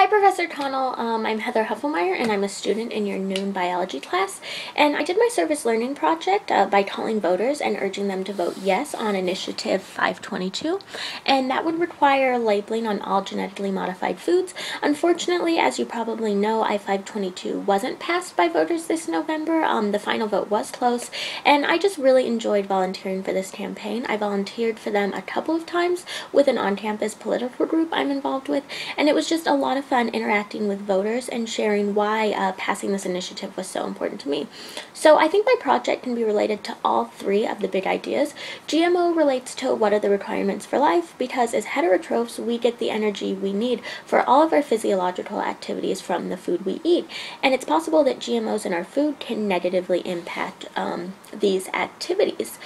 Professor Connell. I'm Heather Huffelmeyer, and I'm a student in your noon biology class. And I did my service learning project by calling voters and urging them to vote yes on Initiative 522. And that would require labeling on all genetically modified foods. Unfortunately, as you probably know, I-522 wasn't passed by voters this November. The final vote was close, and I just really enjoyed volunteering for this campaign. I volunteered for them a couple of times with an on-campus political group I'm involved with, and it was just a lot of fun interacting with voters and sharing why passing this initiative was so important to me. So I think my project can be related to all three of the big ideas. GMO relates to what are the requirements for life, because as heterotrophs we get the energy we need for all of our physiological activities from the food we eat, and it's possible that GMOs in our food can negatively impact these activities.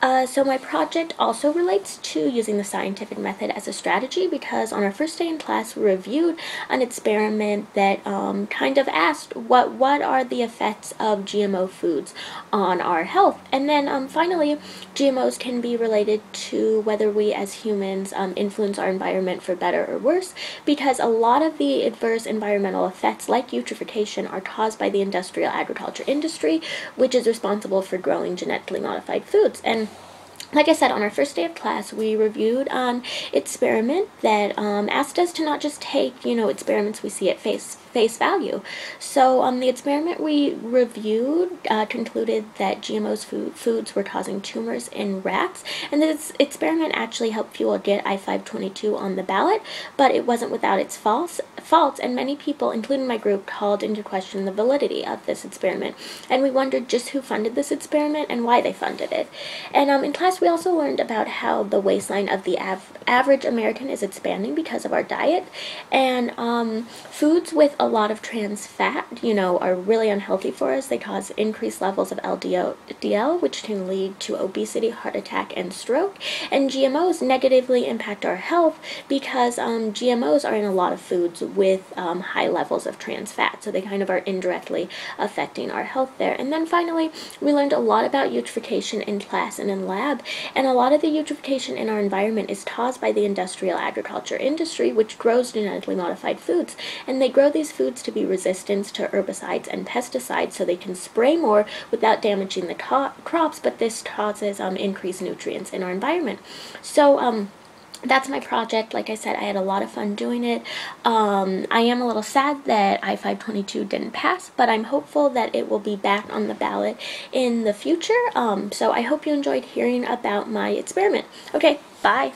So my project also relates to using the scientific method as a strategy, because on our first day in class we reviewed an experiment that kind of asked what are the effects of GMO foods on our health. And then finally, GMOs can be related to whether we as humans influence our environment for better or worse, because a lot of the adverse environmental effects like eutrophication are caused by the industrial agriculture industry, which is responsible for growing genetically modified foods. And like I said, on our first day of class, we reviewed an experiment that asked us to not just take, experiments we see at face value. So the experiment we reviewed concluded that GMO's foods were causing tumors in rats, and this experiment actually helped fuel get I-522 on the ballot, but it wasn't without its faults, and many people, including my group, called into question the validity of this experiment, and we wondered just who funded this experiment and why they funded it. And in class we also learned about how the waistline of the average American is expanding because of our diet, and foods with a lot of trans fat, are really unhealthy for us. They cause increased levels of LDL, which can lead to obesity, heart attack, and stroke. And GMOs negatively impact our health because GMOs are in a lot of foods with high levels of trans fat, so they kind of are indirectly affecting our health there. And then finally, we learned a lot about eutrophication in class and in lab, and a lot of the eutrophication in our environment is caused by the industrial agriculture industry, which grows genetically modified foods, and they grow these foods to be resistant to herbicides and pesticides, so they can spray more without damaging the crops, but this causes increased nutrients in our environment. So that's my project. Like I said, I had a lot of fun doing it. I am a little sad that I-522 didn't pass, but I'm hopeful that it will be back on the ballot in the future. So I hope you enjoyed hearing about my experiment. Okay, bye.